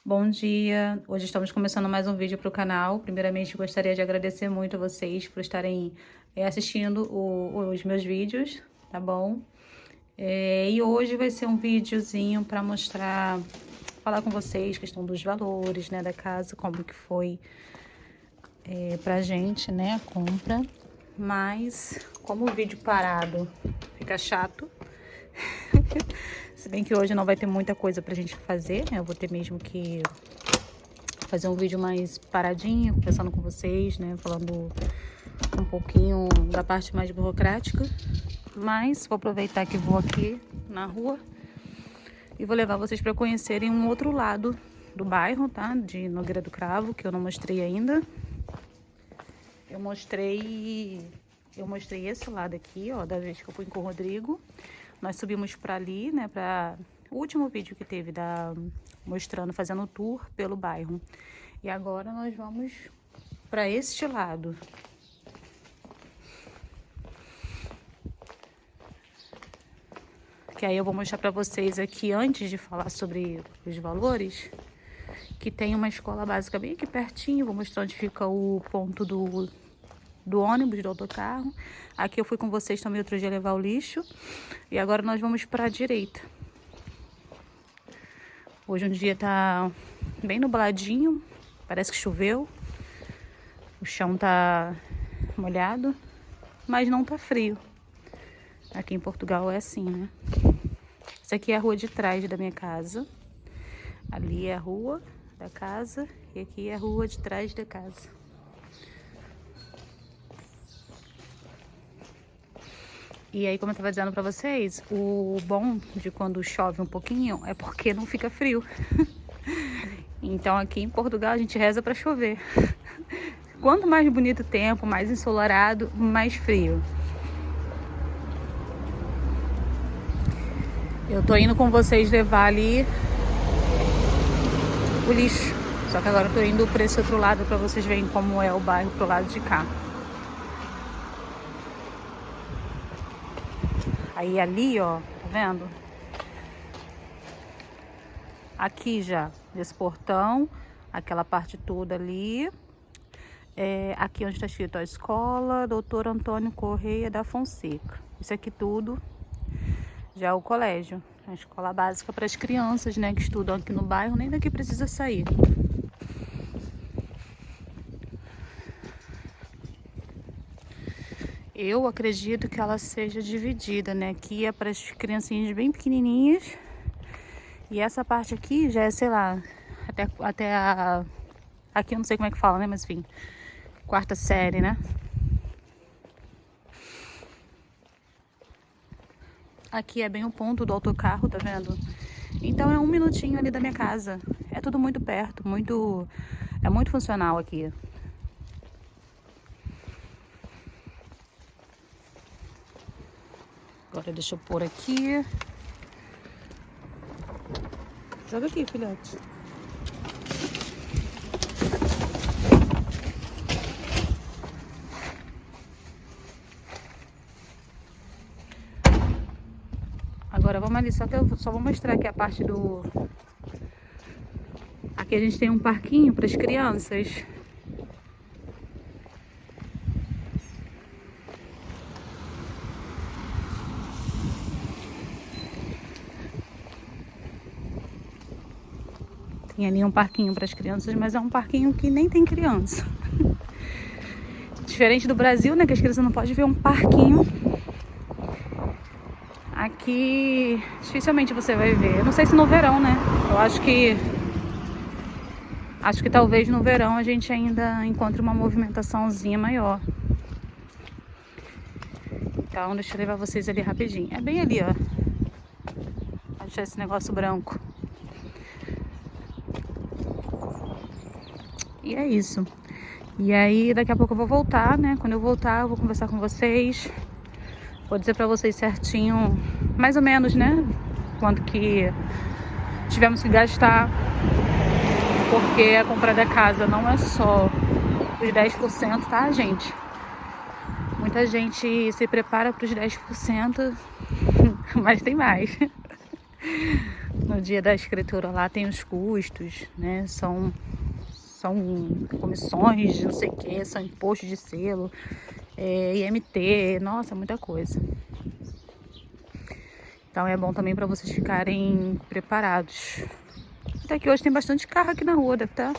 Bom dia! Hoje estamos começando mais um vídeo para o canal. Primeiramente, gostaria de agradecer muito a vocês por estarem assistindo os meus vídeos, tá bom? E hoje vai ser um videozinho para mostrar, falar com vocês questão dos valores, né, da casa, como que foi pra gente, né, a compra. Mas, como o vídeo parado fica chato, se bem que hoje não vai ter muita coisa pra gente fazer, né, eu vou ter mesmo que fazer um vídeo mais paradinho, conversando com vocês, né, falando um pouquinho da parte mais burocrática. Mas vou aproveitar que vou aqui na rua e vou levar vocês para conhecerem um outro lado do bairro, tá? De Nogueira do Cravo, que eu não mostrei ainda. Eu mostrei esse lado aqui, ó, da vez que eu fui com o Rodrigo. Nós subimos para ali, né, para o último vídeo que teve mostrando, fazendo o tour pelo bairro. E agora nós vamos para este lado. Que aí eu vou mostrar para vocês aqui, antes de falar sobre os valores, que tem uma escola básica bem aqui pertinho. Vou mostrar onde fica o ponto do ônibus, do autocarro. Aqui eu fui com vocês também outro dia levar o lixo. E agora nós vamos para a direita. Hoje um dia tá bem nubladinho, parece que choveu. O chão tá molhado, mas não tá frio. Aqui em Portugal é assim, né? Essa aqui é a rua de trás da minha casa. Ali é a rua da casa e aqui é a rua de trás da casa. E aí, como eu tava dizendo pra vocês, o bom de quando chove um pouquinho é porque não fica frio. Então aqui em Portugal a gente reza pra chover. Quanto mais bonito o tempo, mais ensolarado, mais frio. Eu tô indo com vocês levar ali o lixo. Só que agora eu tô indo pra esse outro lado pra vocês verem como é o bairro pro lado de cá. Aí ali, ó, tá vendo? Aqui já, desse portão, aquela parte toda ali. Aqui onde tá escrito a escola Doutor Antônio Correia da Fonseca. Isso aqui tudo já é o colégio. A escola básica para as crianças, né, que estudam aqui no bairro, nem daqui precisa sair. Eu acredito que ela seja dividida, né? Aqui é para as criancinhas bem pequenininhas. E essa parte aqui já é, sei lá, até a... Aqui eu não sei como é que fala, né? Mas enfim, quarta série, né? Aqui é bem o ponto do autocarro, tá vendo? Então é 1 minutinho ali da minha casa. É tudo muito perto, é muito funcional aqui. Agora deixa eu pôr aqui. Joga aqui, filhote. Agora vamos ali, só que eu só vou mostrar aqui a parte do... Aqui a gente tem um parquinho para as crianças. Tem ali um parquinho para as crianças, mas é um parquinho que nem tem criança. Diferente do Brasil, né, que as crianças não podem ver um parquinho. Aqui dificilmente você vai ver. Eu não sei se no verão, né? Eu acho que talvez no verão a gente ainda encontre uma movimentaçãozinha maior. Então, deixa eu levar vocês ali rapidinho. É bem ali, ó. Achei esse negócio branco. E é isso. E aí, daqui a pouco eu vou voltar, né? Quando eu voltar, eu vou conversar com vocês. Vou dizer pra vocês certinho, mais ou menos, né? Quanto que tivemos que gastar. Porque a compra da casa não é só os 10%, tá, gente? Muita gente se prepara para os 10%, mas tem mais. no dia da escritura lá tem os custos, né? São comissões de não sei o que, são impostos de selo, IMT, nossa, muita coisa. Então é bom também para vocês ficarem preparados. Até que hoje tem bastante carro aqui na rua, deve estar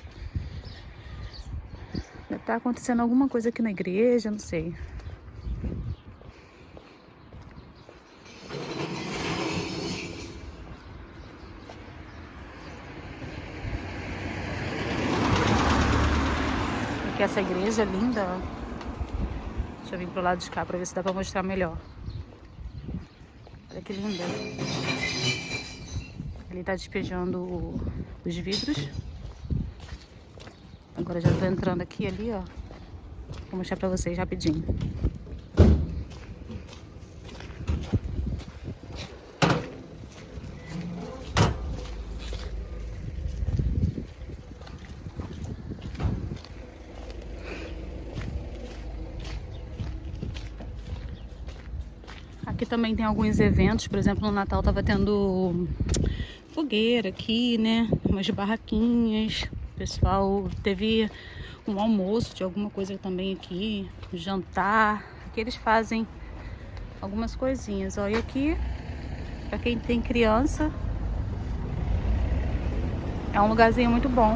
acontecendo alguma coisa aqui na igreja, não sei. Aqui essa igreja é linda, ó. Deixa eu vir pro lado de cá pra ver se dá pra mostrar melhor. Olha que linda. Ele tá despejando os vidros. Agora já tô entrando aqui ali, ó. Vou mostrar pra vocês rapidinho. Aqui também tem alguns eventos, por exemplo, no Natal tava tendo fogueira aqui, né? Umas barraquinhas. O pessoal teve um almoço de alguma coisa também aqui, jantar. Aqui eles fazem algumas coisinhas. Ó, e aqui, pra quem tem criança, é um lugarzinho muito bom.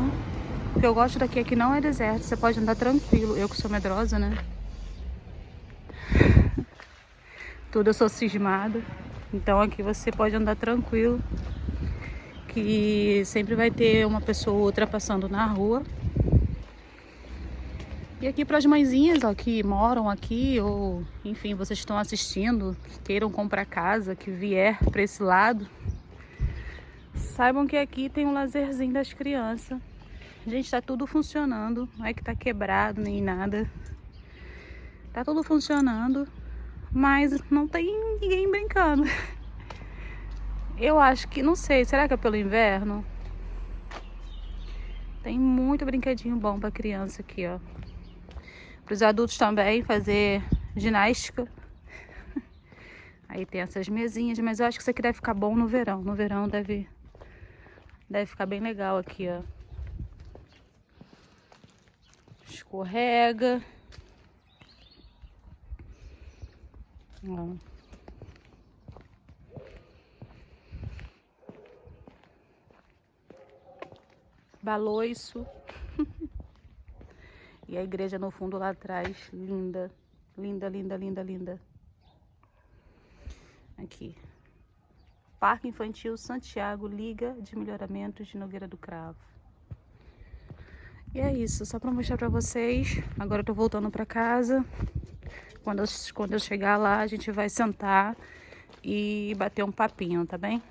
O que eu gosto daqui é que não é deserto, você pode andar tranquilo. Eu que sou medrosa, né? Tudo eu sou cismada. Então aqui você pode andar tranquilo, que sempre vai ter uma pessoa ou outra passando na rua. E aqui para as mãezinhas, ó, que moram aqui, ou enfim, vocês estão assistindo, que queiram comprar casa, que vier para esse lado, saibam que aqui tem um lazerzinho das crianças. Gente, tá tudo funcionando, não é que tá quebrado nem nada. Tá tudo funcionando, mas não tem ninguém brincando. Eu acho que, não sei, será que é pelo inverno? Tem muito brinquedinho bom pra criança aqui, ó. Pros adultos também, fazer ginástica. Aí tem essas mesinhas, mas eu acho que isso aqui deve ficar bom no verão. No verão deve ficar bem legal aqui, ó. Escorrega. Ó. Baloiço. E a igreja no fundo lá atrás, linda. Linda, linda, linda, linda. Aqui. Parque Infantil Santiago, Liga de Melhoramentos de Nogueira do Cravo. E é isso, só pra mostrar pra vocês. Agora eu tô voltando pra casa. Quando eu chegar lá, a gente vai sentar e bater um papinho, tá bem?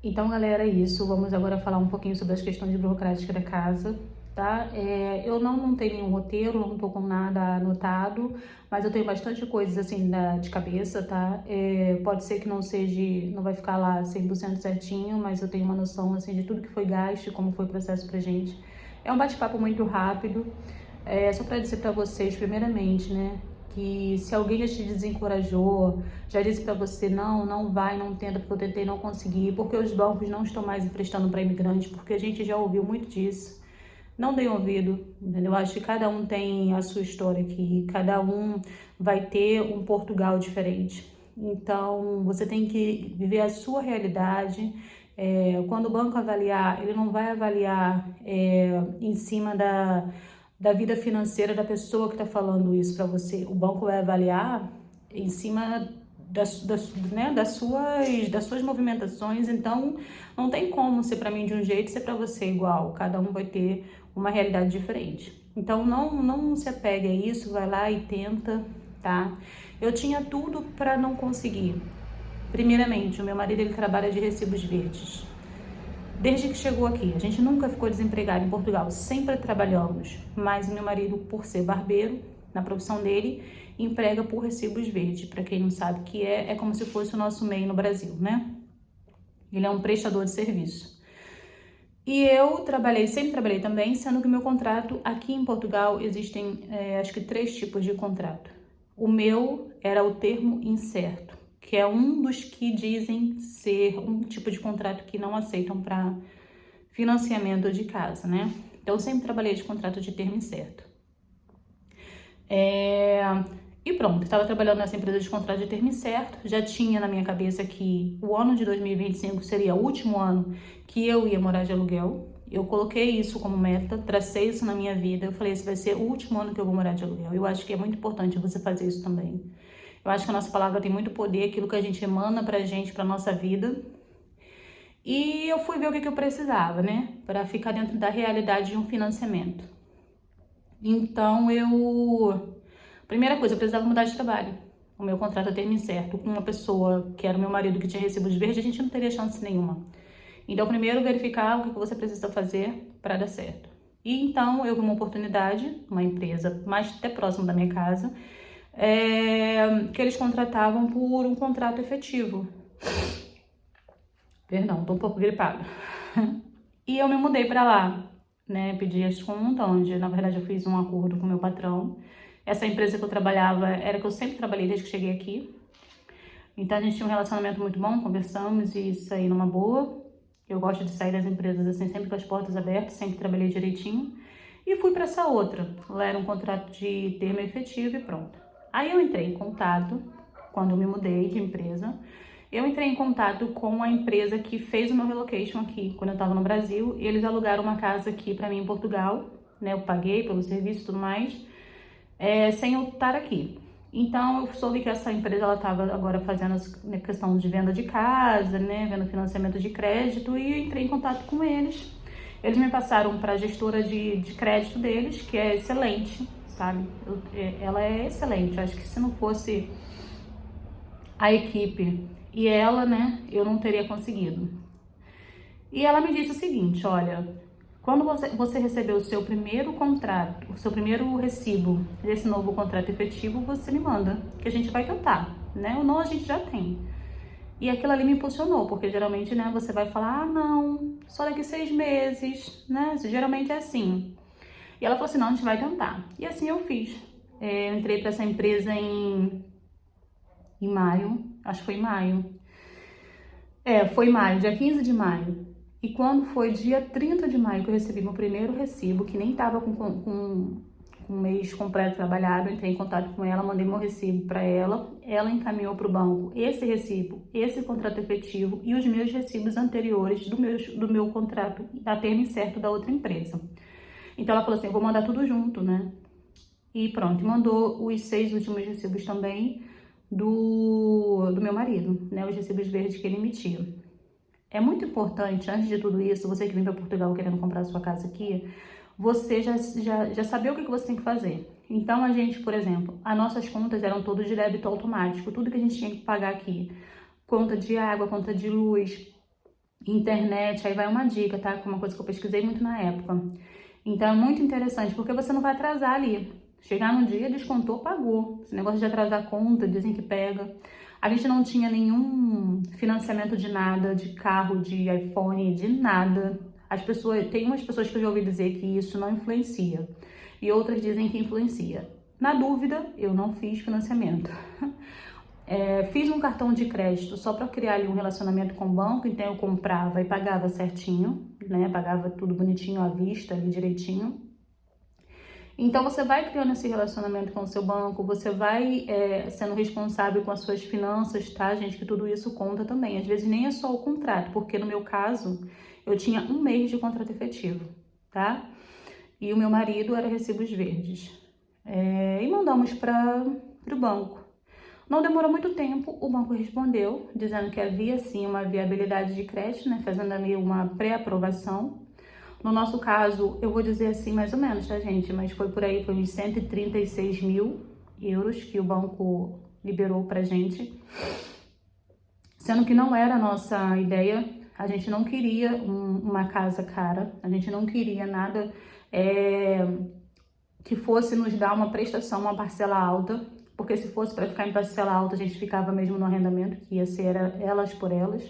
Então, galera, é isso. Vamos agora falar um pouquinho sobre as questões burocráticas da casa, tá? Eu não montei nenhum roteiro, não tô com nada anotado, mas eu tenho bastante coisas, assim, de cabeça, tá? Pode ser que não vai ficar lá 100% certinho, mas eu tenho uma noção, assim, de tudo que foi gasto e como foi o processo pra gente. É um bate-papo muito rápido, só pra dizer pra vocês, primeiramente, né? Que se alguém já te desencorajou, já disse para você, não vai, não tenta, porque eu tentei, não consegui, porque os bancos não estão mais emprestando para imigrante, porque a gente já ouviu muito disso. Não dê ouvido, entendeu? Acho que cada um tem a sua história aqui, cada um vai ter um Portugal diferente. Então, você tem que viver a sua realidade. Quando o banco avaliar, ele não vai avaliar em cima da vida financeira da pessoa que está falando isso para você. O banco vai avaliar em cima das suas movimentações. Então, não tem como ser para mim de um jeito e ser para você igual. Cada um vai ter uma realidade diferente. Então, não se apegue a isso, vai lá e tenta, tá? Eu tinha tudo para não conseguir. Primeiramente, o meu marido, ele trabalha de recibos verdes. Desde que chegou aqui, a gente nunca ficou desempregado em Portugal, sempre trabalhamos, mas meu marido, por ser barbeiro, na profissão dele, emprega por recibos verdes. Para quem não sabe o que é como se fosse o nosso MEI no Brasil, né? Ele é um prestador de serviço. E eu sempre trabalhei também, sendo que meu contrato aqui em Portugal existem, acho que 3 tipos de contrato. O meu era o termo incerto, que é um dos que dizem ser um tipo de contrato que não aceitam para financiamento de casa, né? Então, eu sempre trabalhei de contrato de termo incerto. E pronto, estava trabalhando nessa empresa de contrato de termo incerto, já tinha na minha cabeça que o ano de 2025 seria o último ano que eu ia morar de aluguel. Eu coloquei isso como meta, tracei isso na minha vida, eu falei, esse vai ser o último ano que eu vou morar de aluguel. Eu acho que é muito importante você fazer isso também. Eu acho que a nossa palavra tem muito poder, aquilo que a gente emana pra gente, pra nossa vida. E eu fui ver o que eu precisava, né, para ficar dentro da realidade de um financiamento. Então, primeira coisa, eu precisava mudar de trabalho. O meu contrato a termo incerto com uma pessoa que era o meu marido que tinha recibos verdes, a gente não teria chance nenhuma. Então, primeiro, verificar o que você precisa fazer para dar certo. E então, eu vi uma oportunidade, uma empresa mais até próximo da minha casa, que eles contratavam por um contrato efetivo. Perdão, tô um pouco gripada. E eu me mudei para lá, né? Pedi as contas, onde na verdade eu fiz um acordo com o meu patrão. Essa empresa que eu trabalhava era que eu sempre trabalhei desde que cheguei aqui. Então a gente tinha um relacionamento muito bom, conversamos e saí numa boa. Eu gosto de sair das empresas assim, sempre com as portas abertas, sempre trabalhei direitinho. E fui para essa outra. Lá era um contrato de termo efetivo e pronto. Aí eu entrei em contato, quando eu me mudei de empresa, eu entrei em contato com a empresa que fez o meu relocation aqui, quando eu estava no Brasil, e eles alugaram uma casa aqui para mim em Portugal, né? Eu paguei pelo serviço e tudo mais, sem eu estar aqui. Então, eu soube que essa empresa, ela estava agora fazendo a questão de venda de casa, né? Vendo financiamento de crédito, e eu entrei em contato com eles. Eles me passaram para a gestora de crédito deles, que é excelente, sabe? Ela é excelente, eu acho que se não fosse a equipe e ela, né, eu não teria conseguido. E ela me disse o seguinte, olha, quando você receber o seu primeiro contrato, o seu primeiro recibo desse novo contrato efetivo, você me manda, que a gente vai tentar, né? O não a gente já tem. E aquilo ali me impulsionou, porque geralmente, né, você vai falar, ah, não, só daqui 6 meses, né? Geralmente é assim. E ela falou assim, não, a gente vai tentar. E assim eu fiz. Eu entrei para essa empresa em maio, acho que foi em maio. Foi maio, dia 15 de maio. E quando foi dia 30 de maio que eu recebi meu primeiro recibo, que nem tava com um mês completo trabalhado, eu entrei em contato com ela, mandei meu recibo para ela, ela encaminhou para o banco esse recibo, esse contrato efetivo e os meus recibos anteriores do meu contrato a termo incerto da outra empresa. Então ela falou assim, eu vou mandar tudo junto, né? E pronto, mandou os 6 últimos recibos também do meu marido, né? Os recibos verdes que ele emitia. É muito importante, antes de tudo isso, você que vem para Portugal querendo comprar sua casa aqui, você já saber o que você tem que fazer. Então, a gente, por exemplo, as nossas contas eram todas de débito automático, tudo que a gente tinha que pagar aqui. Conta de água, conta de luz, internet, aí vai uma dica, tá? Que é uma coisa que eu pesquisei muito na época. Então, é muito interessante, porque você não vai atrasar ali. Chegar no dia, descontou, pagou. Esse negócio de atrasar a conta, dizem que pega. A gente não tinha nenhum financiamento de nada, de carro, de iPhone, de nada. Tem umas pessoas que eu já ouvi dizer que isso não influencia. E outras dizem que influencia. Na dúvida, eu não fiz financiamento. Fiz um cartão de crédito só para criar ali um relacionamento com o banco, então eu comprava e pagava certinho, né? Pagava tudo bonitinho à vista, ali direitinho. Então, você vai criando esse relacionamento com o seu banco, você vai sendo responsável com as suas finanças, tá, gente? Que tudo isso conta também. Às vezes nem é só o contrato, porque no meu caso, eu tinha 1 mês de contrato efetivo, tá? E o meu marido era recibos verdes. E mandamos para o banco. Não demorou muito tempo, o banco respondeu, dizendo que havia sim uma viabilidade de crédito, né? Fazendo ali uma pré-aprovação. No nosso caso, eu vou dizer assim mais ou menos, tá, gente? Mas foi por aí, foi uns 136 mil euros que o banco liberou pra gente. Sendo que não era a nossa ideia, a gente não queria uma casa cara, a gente não queria nada que fosse nos dar uma prestação, uma parcela alta, porque se fosse para ficar em parcela alta, a gente ficava mesmo no arrendamento, que ia ser elas por elas.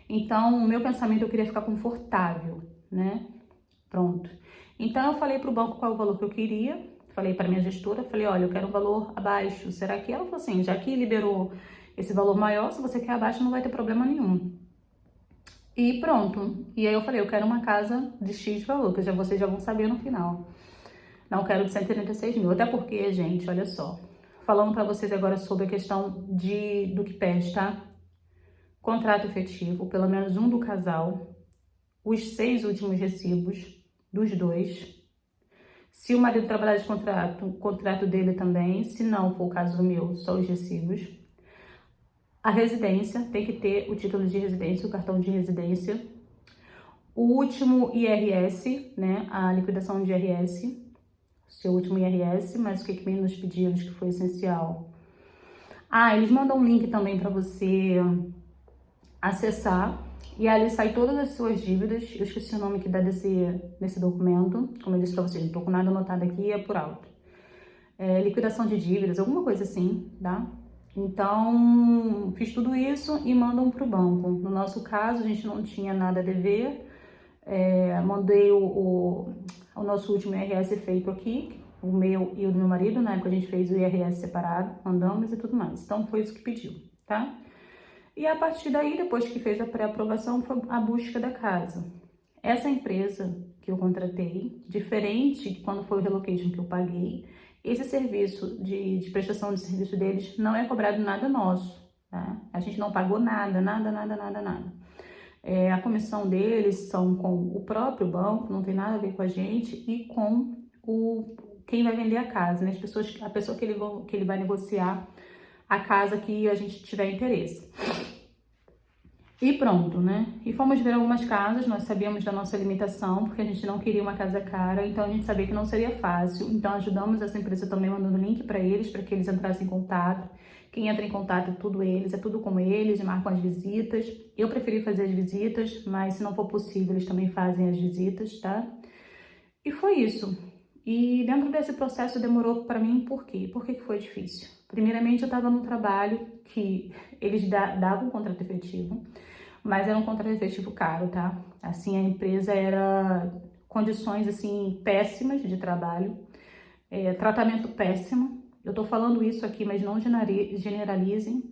Então, o meu pensamento, eu queria ficar confortável, né? Pronto. Então, eu falei para o banco qual é o valor que eu queria, falei para minha gestora, falei, olha, eu quero um valor abaixo, será que? Ela falou assim, já que liberou esse valor maior, se você quer abaixo não vai ter problema nenhum. E pronto. E aí eu falei, eu quero uma casa de X valor, que vocês já vão saber no final. Não quero de 136 mil, até porque, gente, olha só. Falando pra vocês agora sobre a questão do que pede, tá? Contrato efetivo, pelo menos um do casal, os 6 últimos recibos dos dois. Se o marido trabalhar de contrato, o contrato dele também. Se não for o caso do meu, só os recibos. A residência, tem que ter o título de residência, o cartão de residência. O último IRS, né, a liquidação de IRS, seu último IRS, mas o que vem nos pedidos que foi essencial. Ah, eles mandam um link também para você acessar, e ali sai todas as suas dívidas. Eu esqueci o nome que dá desse documento, como eu disse para vocês, não tô com nada anotado aqui, é por alto. Liquidação de dívidas, alguma coisa assim, tá? Então, fiz tudo isso e mandam para o banco. No nosso caso, a gente não tinha nada a dever. Mandei o nosso último IRS feito aqui, o meu e o do meu marido, na época a gente fez o IRS separado, mandamos e tudo mais. Então, foi isso que pediu, tá? E a partir daí, depois que fez a pré-aprovação, foi a busca da casa. Essa empresa que eu contratei, diferente de quando foi o relocation que eu paguei, esse serviço de prestação de serviço deles não é cobrado nada nosso, tá? A gente não pagou nada. A comissão deles são com o próprio banco, não tem nada a ver com a gente, e com quem vai vender a casa, né? A pessoa que ele vai negociar a casa que a gente tiver interesse. E pronto, né? E fomos ver algumas casas, nós sabíamos da nossa limitação, porque a gente não queria uma casa cara, então a gente sabia que não seria fácil. Então ajudamos essa empresa também mandando link para que eles entrassem em contato. Quem entra em contato é tudo eles, é tudo com eles, marcam as visitas. Eu preferi fazer as visitas, mas se não for possível, eles também fazem as visitas, tá? E foi isso. E dentro desse processo demorou para mim, por quê? Por que foi difícil? Primeiramente, eu estava num trabalho que eles davam um contrato efetivo, mas era um contrato efetivo caro, tá? Assim, a empresa era condições, assim, péssimas de trabalho, tratamento péssimo. Eu tô falando isso aqui, mas não generalizem.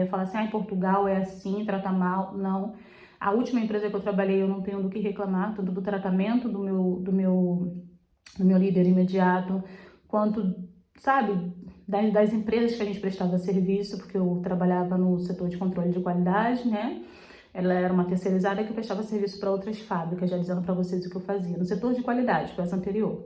Falar assim, em Portugal é assim, trata mal. Não. A última empresa que eu trabalhei, eu não tenho do que reclamar, tanto do tratamento do meu líder imediato, quanto, sabe, das empresas que a gente prestava serviço, porque eu trabalhava no setor de controle de qualidade, né? Ela era uma terceirizada que prestava serviço para outras fábricas, já dizendo para vocês o que eu fazia, no setor de qualidade, foi essa anterior.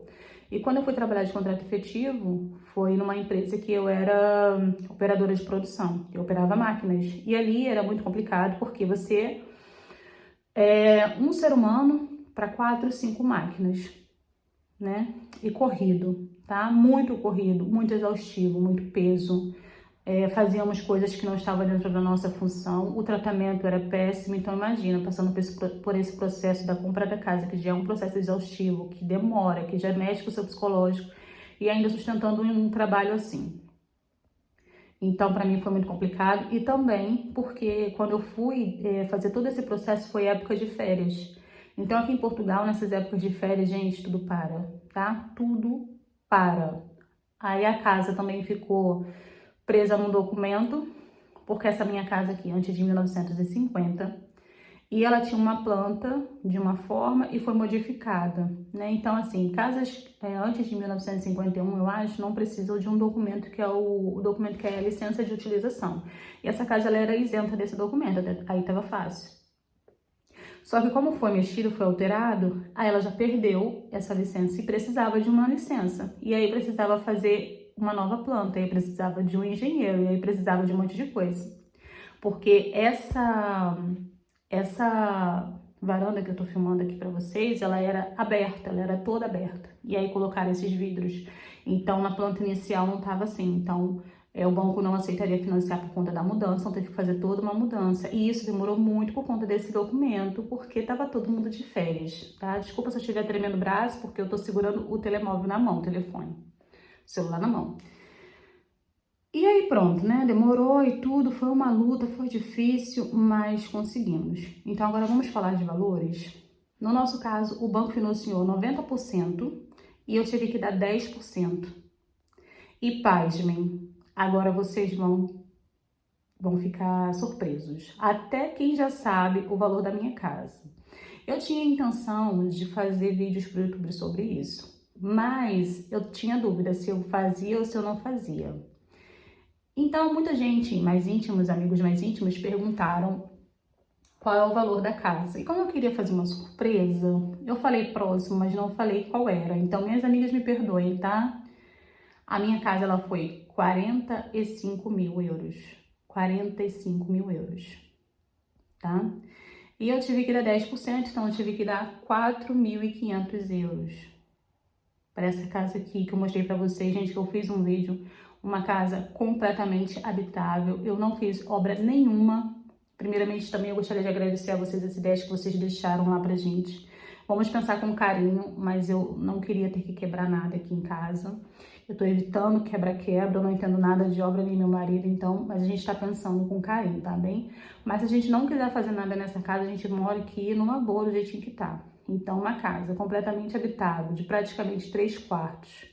E quando eu fui trabalhar de contrato efetivo, foi numa empresa que eu era operadora de produção, eu operava máquinas. E ali era muito complicado, porque você é um ser humano para 4, 5 máquinas, né? E corrido, tá? Muito corrido, muito exaustivo, muito peso. Fazíamos coisas que não estavam dentro da nossa função, o tratamento era péssimo, então imagina, passando por esse processo da compra da casa, que já é um processo exaustivo, que demora, que já mexe com o seu psicológico, e ainda sustentando um trabalho assim. Então, para mim foi muito complicado, e também porque quando eu fui fazer todo esse processo foi época de férias. Então, aqui em Portugal, nessas épocas de férias, gente, tudo para, tá? Tudo para. Aí a casa também ficou presa num documento, porque essa minha casa aqui, antes de 1950, e ela tinha uma planta de uma forma e foi modificada, né? Então, assim, casas antes de 1951, eu acho, não precisam de um documento que é o documento que é a licença de utilização. E essa casa, ela era isenta desse documento, aí tava fácil. Só que como foi mexido, foi alterado, aí ela já perdeu essa licença e precisava de uma licença. E aí precisava fazer uma nova planta, aí precisava de um engenheiro, e aí precisava de um monte de coisa. Porque essa varanda que eu tô filmando aqui pra vocês, ela era aberta, ela era toda aberta. E aí colocaram esses vidros. Então, na planta inicial não tava assim. Então, o banco não aceitaria financiar por conta da mudança, então teve que fazer toda uma mudança. E isso demorou muito por conta desse documento, porque tava todo mundo de férias, tá? Desculpa se eu estiver tremendo o braço, porque eu tô segurando o telemóvel na mão, o telefone, celular na mão. E aí pronto, né? Demorou e tudo, foi uma luta, foi difícil, mas conseguimos. Então agora vamos falar de valores. No nosso caso, o banco financiou 90% e eu tive que dar 10%. E pasmem, agora vocês vão vão ficar surpresos. Até quem já sabe o valor da minha casa. Eu tinha a intenção de fazer vídeos para o YouTube sobre isso, mas eu tinha dúvida se eu fazia ou se eu não fazia. Então, muita gente mais íntimos, amigos mais íntimos, perguntaram qual é o valor da casa. E como eu queria fazer uma surpresa, eu falei próximo, mas não falei qual era. Então, minhas amigas me perdoem, tá? A minha casa, ela foi 45 mil euros. 45 mil euros, tá? E eu tive que dar 10%, então eu tive que dar 4.500 euros para essa casa aqui que eu mostrei para vocês, gente, que eu fiz um vídeo, uma casa completamente habitável. Eu não fiz obra nenhuma. Primeiramente, também eu gostaria de agradecer a vocês as ideias que vocês deixaram lá pra gente. Vamos pensar com carinho, mas eu não queria ter que quebrar nada aqui em casa. Eu tô evitando quebra-quebra, eu não entendo nada de obra nem meu marido, então, mas a gente tá pensando com carinho, tá bem? Mas se a gente não quiser fazer nada nessa casa, a gente mora aqui numa boa do jeitinho que tá. Então, uma casa completamente habitável, de praticamente 3 quartos,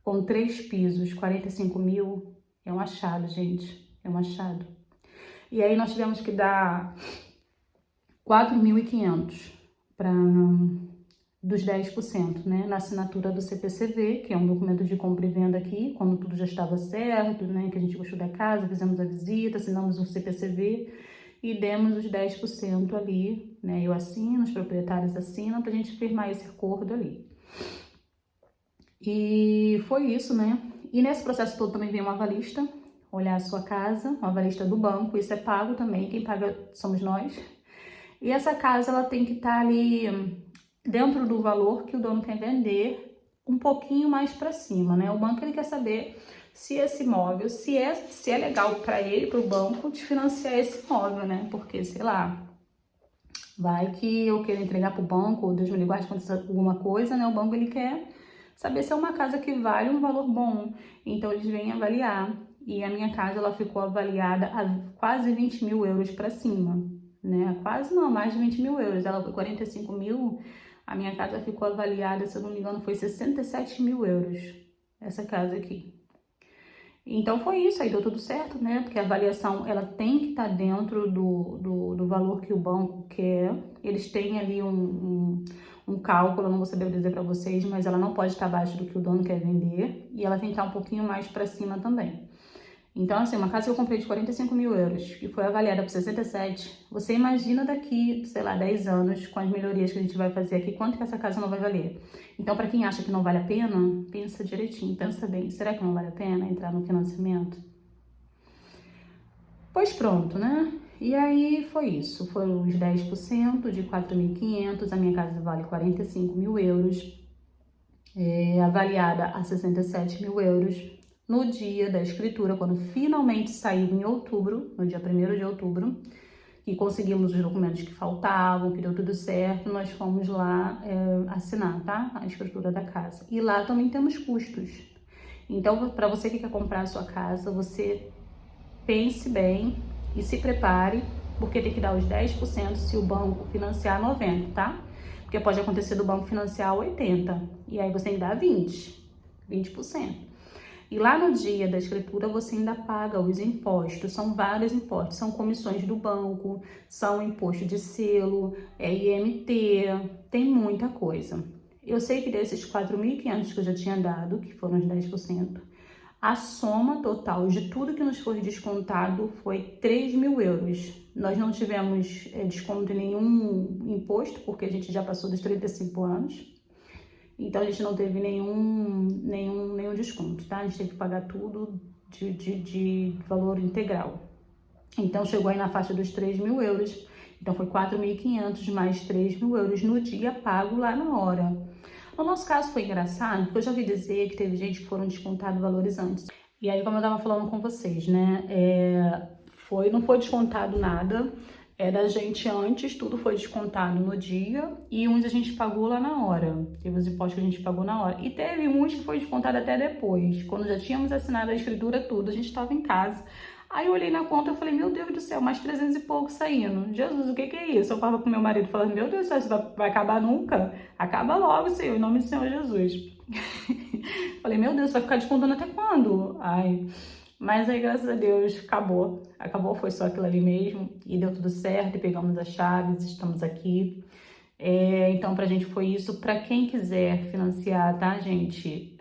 com 3 pisos, 45 mil, é um achado, gente, é um achado. E aí nós tivemos que dar 4.500 para dos 10%, né, na assinatura do CPCV, que é um documento de compra e venda aqui, quando tudo já estava certo, né, que a gente gostou da casa, fizemos a visita, assinamos o CPCV e demos os 10% ali, né, eu assino, os proprietários assinam, pra gente firmar esse acordo ali. E foi isso, né, e nesse processo todo também veio uma avalista, olhar a sua casa, uma avalista do banco, isso é pago também, quem paga somos nós. E essa casa, ela tem que estar ali dentro do valor que o dono quer vender, um pouquinho mais para cima, né? O banco, ele quer saber se esse imóvel, se é legal para ele, para o banco, de financiar esse imóvel, né? Porque, sei lá, vai que eu quero entregar para o banco, ou Deus me livre, acontecer alguma coisa, né? O banco, ele quer saber se é uma casa que vale um valor bom. Então, eles vêm avaliar. E a minha casa, ela ficou avaliada a quase 20 mil euros para cima, né? Quase não, mais de 20 mil euros. Ela foi 45 mil, a minha casa ficou avaliada, se eu não me engano, foi 67 mil euros, essa casa aqui. Então foi isso, aí deu tudo certo, né? Porque a avaliação, ela tem que estar dentro do valor que o banco quer. Eles têm ali um cálculo, eu não vou saber dizer para vocês, mas ela não pode estar abaixo do que o dono quer vender. E ela tem que estar um pouquinho mais para cima também. Então, assim, uma casa que eu comprei de 45 mil euros, que foi avaliada por 67, você imagina daqui, sei lá, 10 anos, com as melhorias que a gente vai fazer aqui, quanto que essa casa não vai valer? Então, para quem acha que não vale a pena, pensa direitinho, pensa bem, será que não vale a pena entrar no financiamento? Pois pronto, né? E aí foi isso, foram os 10% de 4.500, a minha casa vale 45 mil euros, avaliada a 67 mil euros. No dia da escritura, quando finalmente saiu em outubro, no dia 1º de outubro, e conseguimos os documentos que faltavam, que deu tudo certo, nós fomos lá assinar, tá? A escritura da casa. E lá também temos custos. Então, para você que quer comprar a sua casa, você pense bem e se prepare, porque tem que dar os 10% se o banco financiar 90%, tá? Porque pode acontecer do banco financiar 80%, e aí você tem que dar 20%. E lá no dia da escritura você ainda paga os impostos, são vários impostos, são comissões do banco, são imposto de selo, IMT, tem muita coisa. Eu sei que desses 4.500 que eu já tinha dado, que foram os 10%, a soma total de tudo que nos foi descontado foi 3 mil euros. Nós não tivemos desconto em nenhum imposto, porque a gente já passou dos 35 anos. Então, a gente não teve nenhum desconto, tá? A gente teve que pagar tudo de valor integral. Então, chegou aí na faixa dos 3 mil euros. Então, foi 4.500 mais 3 mil euros no dia pago lá na hora. No nosso caso, foi engraçado, porque eu já ouvi dizer que teve gente que foram descontados valores antes. E aí, como eu tava falando com vocês, né? Não foi descontado nada. Da gente antes, tudo foi descontado no dia e uns a gente pagou lá na hora. Teve os impostos que a gente pagou na hora. E teve uns que foi descontado até depois, quando já tínhamos assinado a escritura, tudo, a gente estava em casa. Aí eu olhei na conta e falei, meu Deus do céu, mais 300 e pouco saindo. Jesus, o que é isso? Eu falava com meu marido, falando, meu Deus do céu, isso vai acabar nunca? Acaba logo, Senhor, em nome do Senhor Jesus. Falei, meu Deus, vai ficar descontando até quando? Ai... Mas aí, graças a Deus, acabou, foi só aquilo ali mesmo, e deu tudo certo, e pegamos as chaves, estamos aqui. Então, pra gente foi isso. Pra quem quiser financiar, tá, gente?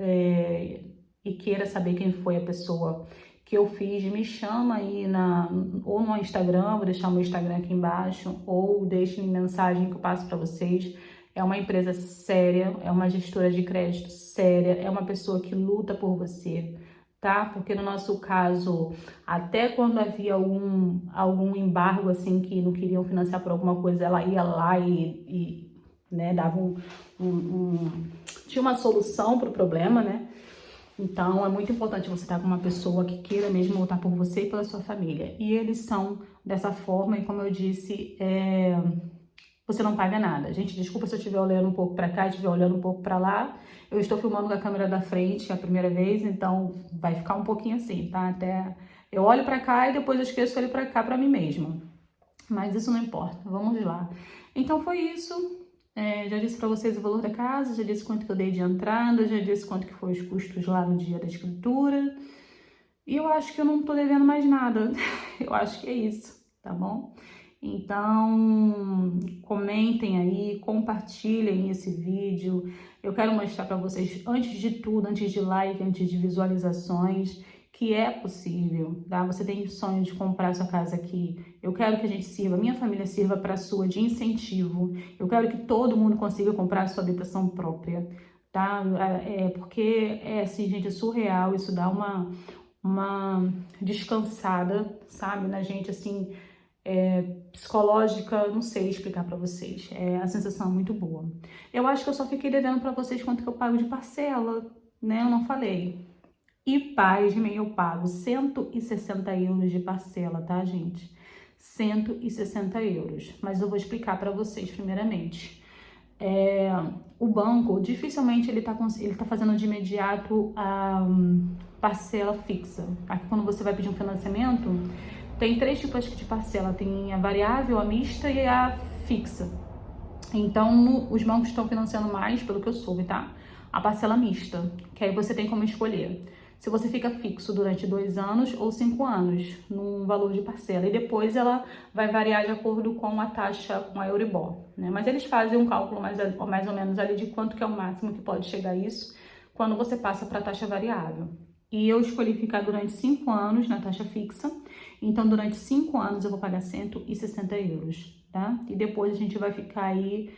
E queira saber quem foi a pessoa que eu fiz, me chama aí ou no Instagram, vou deixar o meu Instagram aqui embaixo, ou deixe mensagem que eu passo pra vocês. É uma empresa séria, é uma gestora de crédito séria, é uma pessoa que luta por você, tá? Porque no nosso caso, até quando havia algum embargo, assim, que não queriam financiar por alguma coisa, ela ia lá né, dava tinha uma solução para o problema, né? Então, é muito importante você estar com uma pessoa que queira mesmo lutar por você e pela sua família. E eles são dessa forma, e como eu disse, você não paga nada. Gente, desculpa se eu estiver olhando um pouco para cá e estiver olhando um pouco para lá. Eu estou filmando com a câmera da frente, é a primeira vez, então vai ficar um pouquinho assim, tá? Até eu olho para cá e depois eu esqueço que eu olho para cá para mim mesma. Mas isso não importa, vamos lá. Então foi isso. Já disse para vocês o valor da casa, já disse quanto que eu dei de entrada, já disse quanto que foi os custos lá no dia da escritura. E eu acho que eu não tô devendo mais nada. Eu acho que é isso, tá bom? Então, comentem aí, compartilhem esse vídeo. Eu quero mostrar para vocês, antes de tudo, antes de like, antes de visualizações, que é possível, tá? Você tem sonho de comprar sua casa aqui. Eu quero que a gente sirva, minha família sirva para a sua de incentivo. Eu quero que todo mundo consiga comprar a sua habitação própria, tá? Porque assim, gente, é surreal, isso dá uma descansada, sabe, na gente, assim, psicológica, não sei explicar pra vocês, a sensação é muito boa. Eu acho que eu só fiquei devendo pra vocês quanto que eu pago de parcela, né, eu não falei. E pasmem, eu pago 160 euros de parcela, tá, gente? 160 euros, mas eu vou explicar pra vocês primeiramente. O banco, dificilmente ele tá fazendo de imediato a parcela fixa. Aqui quando você vai pedir um financiamento, tem 3 tipos de parcela, tem a variável, a mista e a fixa. Então, os bancos estão financiando mais, pelo que eu soube, tá? A parcela mista, que aí você tem como escolher se você fica fixo durante 2 anos ou 5 anos, num valor de parcela. E depois ela vai variar de acordo com a taxa, com a Euribor, né? Mas eles fazem um cálculo mais ou menos ali de quanto que é o máximo que pode chegar a isso quando você passa para a taxa variável. E eu escolhi ficar durante 5 anos na taxa fixa, então durante 5 anos eu vou pagar 160 euros, tá? E depois a gente vai ficar aí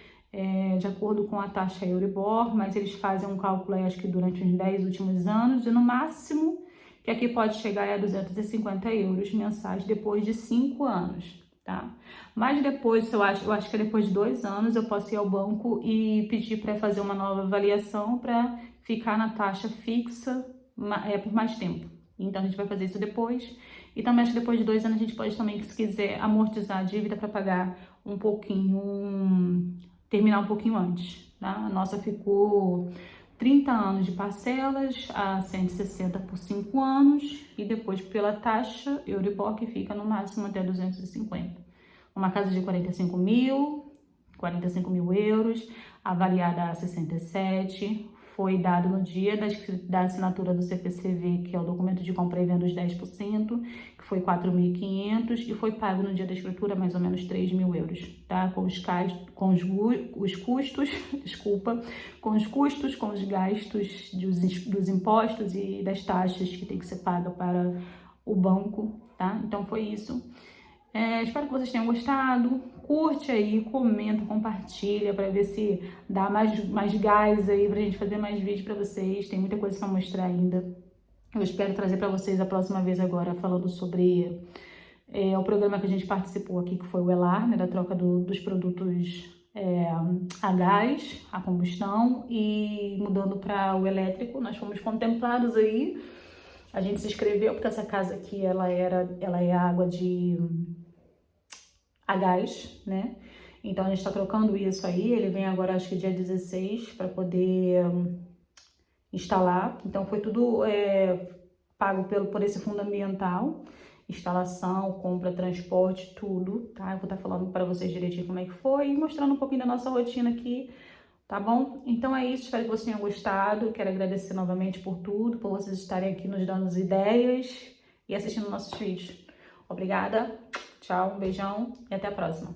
de acordo com a taxa Euribor, mas eles fazem um cálculo aí, acho que durante os 10 últimos anos, e no máximo que aqui pode chegar a 250 euros mensais depois de 5 anos, tá? Mas depois, eu acho que depois de 2 anos eu posso ir ao banco e pedir para fazer uma nova avaliação para ficar na taxa fixa por mais tempo. Então a gente vai fazer isso depois. E também acho que depois de 2 anos a gente pode também, se quiser, amortizar a dívida para pagar um pouquinho, terminar um pouquinho antes, tá? A nossa ficou 30 anos de parcelas a 160 por 5 anos e depois pela taxa Euribor, que fica no máximo até 250. Uma casa de 45 mil euros, avaliada a 67, foi dado no dia da assinatura do CPCV, que é o documento de compra e venda dos 10%, que foi 4.500, e foi pago no dia da escritura mais ou menos 3.000 euros, tá? Com os custos, desculpa, com os gastos dos impostos e das taxas que tem que ser paga para o banco, tá? Então foi isso. Espero que vocês tenham gostado. Curte aí, comenta, compartilha para ver se dá mais gás aí pra gente fazer mais vídeos para vocês. Tem muita coisa para mostrar ainda. Eu espero trazer para vocês a próxima vez agora falando sobre o programa que a gente participou aqui, que foi o Elar, né, da troca dos produtos a gás, a combustão, e mudando para o elétrico. Nós fomos contemplados aí. A gente se inscreveu porque essa casa aqui ela é água a gás, né? Então a gente tá trocando isso aí. Ele vem agora, acho que dia 16, para poder instalar. Então foi tudo pago por esse fundo ambiental, instalação, compra, transporte, tudo, tá? Eu vou estar falando para vocês direitinho como é que foi e mostrando um pouquinho da nossa rotina aqui, tá bom? Então é isso, espero que vocês tenham gostado. Quero agradecer novamente por tudo, por vocês estarem aqui nos dando ideias. e assistindo nossos vídeos. Obrigada, tchau, um beijão e até a próxima.